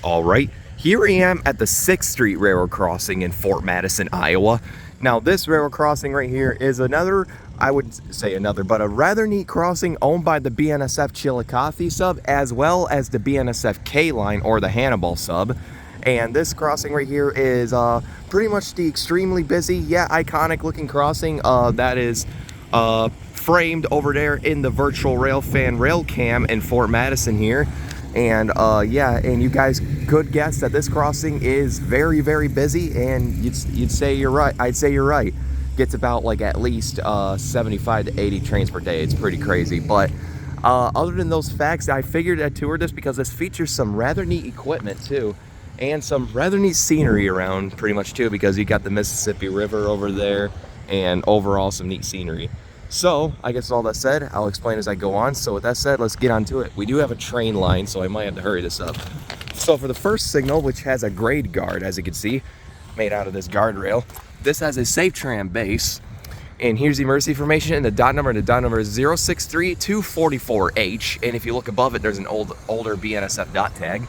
All right, here I am at the 6th Street Railroad Crossing in Fort Madison, Iowa. Now this railroad crossing right here is another, I would say another, but a rather neat crossing owned by the BNSF Chillicothe sub as well as the BNSF K line or the Hannibal sub. And this crossing right here is pretty much the extremely busy, yet iconic looking crossing that is framed over there in the virtual rail fan rail cam in Fort Madison here. And yeah, and you guys could guess that this crossing is very, very busy, and you'd say you're right. I'd say you're right. Gets about like at least 75 to 80 trains per day. It's pretty crazy. But other than those facts, I figured I'd tour this because this features some rather neat equipment too, and some rather neat scenery around pretty much too, because you got the Mississippi River over there, and overall some neat scenery. So, I guess all that said, I'll explain as I go on. So with that said, let's get on to it. We do have a train line, so I might have to hurry this up. So for the first signal, which has a grade guard, as you can see, made out of this guardrail, this has a safe tram base. And here's the emergency information, and the dot number is 063244H. And if you look above it, there's an older BNSF dot tag.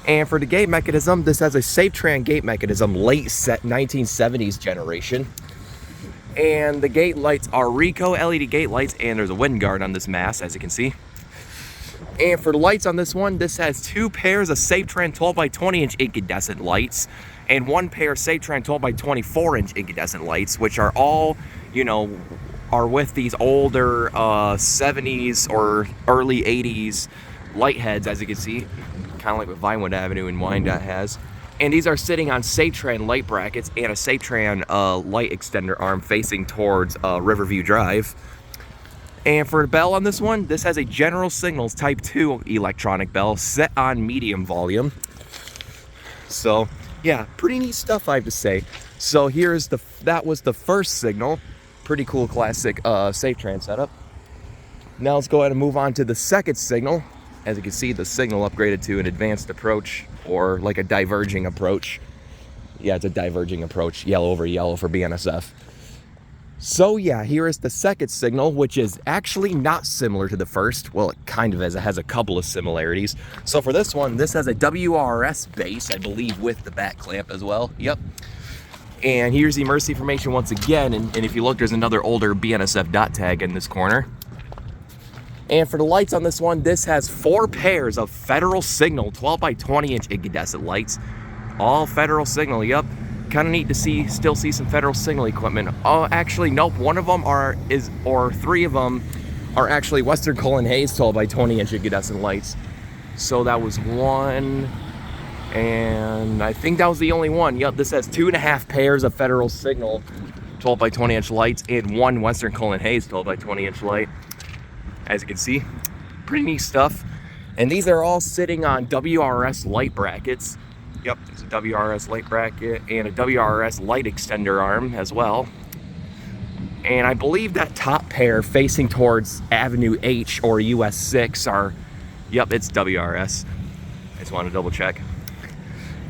And for the gate mechanism, this has a safe tram gate mechanism, late 1970s generation. And the gate lights are Rico LED gate lights, and there's a wind guard on this mast, as you can see. And for the lights on this one, this has 2 pairs of Safetran 12 by 20 inch incandescent lights and 1 pair of Safetran 12 by 24 inch incandescent lights, which are all, you know, are with these older 70s or early 80s light heads, as you can see, kind of like what Vinewood Avenue and Wyandotte has. And these are sitting on Safetran light brackets and a Safetran light extender arm facing towards Riverview Drive. And for the bell on this one, this has a General Signals Type 2 electronic bell set on medium volume. So yeah, pretty neat stuff, I have to say. So here's that was the first signal. Pretty cool classic Safetran setup. Now let's go ahead and move on to the second signal. As you can see, the signal upgraded to an advanced approach, or like a diverging approach. Yeah, it's a diverging approach, yellow over yellow for BNSF. So yeah, here is the second signal, which is actually not similar to the first. Well, it kind of is. It has a couple of similarities. So for this one, this has a WRS base, I believe, with the back clamp as well. Yep. And here's the emergency information once again. And if you look, there's another older BNSF dot tag in this corner. And for the lights on this one, this has 4 pairs of Federal Signal 12 by 20 inch incandescent lights. All Federal Signal, yep. Kind of neat to still see some Federal Signal equipment. Oh, actually, nope. 1 of them or 3 of them are actually Western Cullen Hayes 12 by 20 inch incandescent lights. So that was 1, and I think that was the only one. Yep, this has 2.5 pairs of Federal Signal 12 by 20 inch lights and 1 Western Cullen Hayes 12 by 20 inch light. As you can see, pretty neat stuff. And these are all sitting on WRS light brackets. Yep, there's a WRS light bracket and a WRS light extender arm as well. And I believe that top pair facing towards Avenue H or US 6 are, yep, it's WRS. I just want to double check.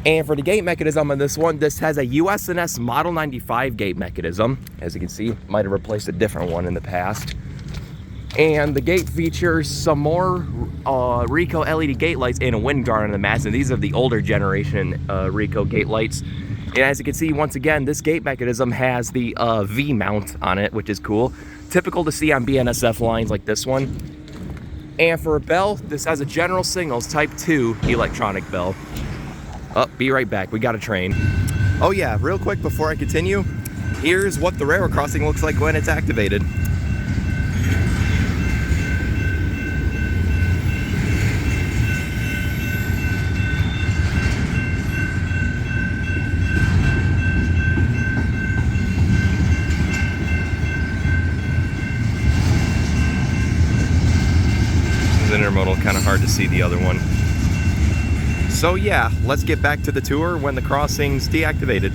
And for the gate mechanism on this one, this has a us&s Model 95 gate mechanism. As you can see, might have replaced a different one in the past. And the gate features some more Rico LED gate lights and a wind guard on the mast. And these are the older generation Rico gate lights. And as you can see, once again, this gate mechanism has the V mount on it, which is cool. Typical to see on BNSF lines like this one. And for a bell, this has a General Signals Type 2 electronic bell. Oh, be right back. We got a train. Oh yeah, real quick before I continue, here's what the railroad crossing looks like when it's activated. Intermodal, kind of hard to see the other one. So yeah, let's get back to the tour when the crossing's deactivated.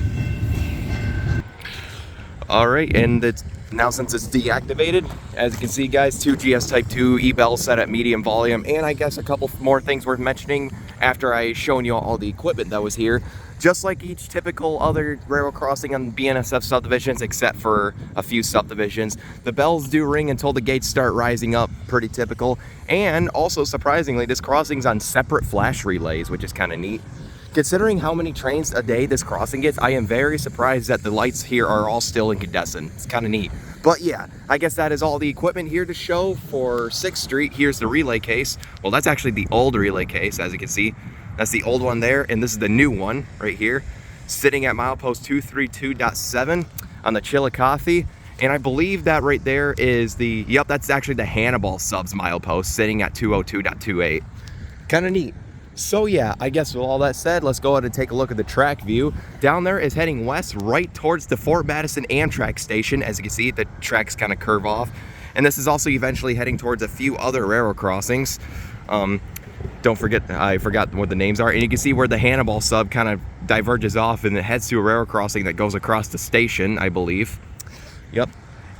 All right, and now since it's deactivated, as you can see guys, 2 GS Type 2 e-bells set at medium volume, and I guess a couple more things worth mentioning after I shown you all the equipment that was here. just like each typical other railroad crossing on BNSF subdivisions, except for a few subdivisions. The bells do ring until the gates start rising up, pretty typical. And also, surprisingly, this crossing's on separate flash relays, which is kind of neat. Considering how many trains a day this crossing gets, I am very surprised that the lights here are all still incandescent. It's kind of neat. But yeah, I guess that is all the equipment here to show for 6th Street. Here's the relay case. Well, that's actually the old relay case, as you can see. That's the old one there, and this is the new one right here, sitting at milepost 232.7 on the Chillicothe. And I believe that right there is the, yep, that's actually the Hannibal subs milepost, sitting at 202.28. Kind of neat. So yeah, I guess with all that said, let's go ahead and take a look at the track view. Down there is heading west right towards the Fort Madison Amtrak station. As you can see, the tracks kind of curve off. And this is also eventually heading towards a few other railroad crossings. Don't forget, I forgot what the names are. And you can see where the Hannibal sub kind of diverges off and it heads to a railroad crossing that goes across the station, I believe. Yep.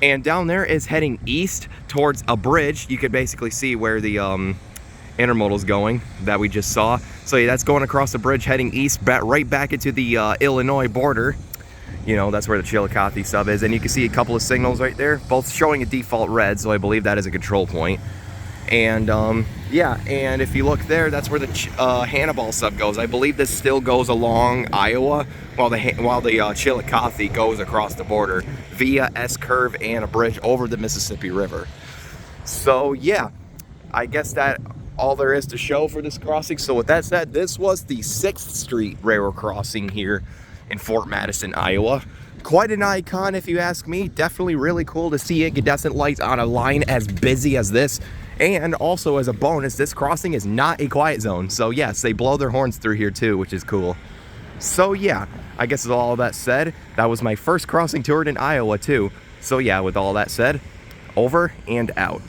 And down there is heading east towards a bridge. You could basically see where the intermodal's going that we just saw. So yeah, that's going across the bridge heading east, right back into the Illinois border. You know, that's where the Chillicothe sub is. And you can see a couple of signals right there, both showing a default red, so I believe that is a control point. And yeah, and if you look there, that's where the Hannibal sub goes. I believe this still goes along Iowa, while the Chillicothe goes across the border via S-curve and a bridge over the Mississippi River. So yeah, I guess that all there is to show for this crossing. So with that said, this was the 6th Street railroad crossing here in Fort Madison, Iowa. Quite an icon, if you ask me. Definitely really cool to see incandescent lights on a line as busy as this. And also, as a bonus, this crossing is not a quiet zone. So yes, they blow their horns through here too, which is cool. So yeah, I guess with all that said, that was my first crossing tour in Iowa too. So yeah, with all that said, over and out.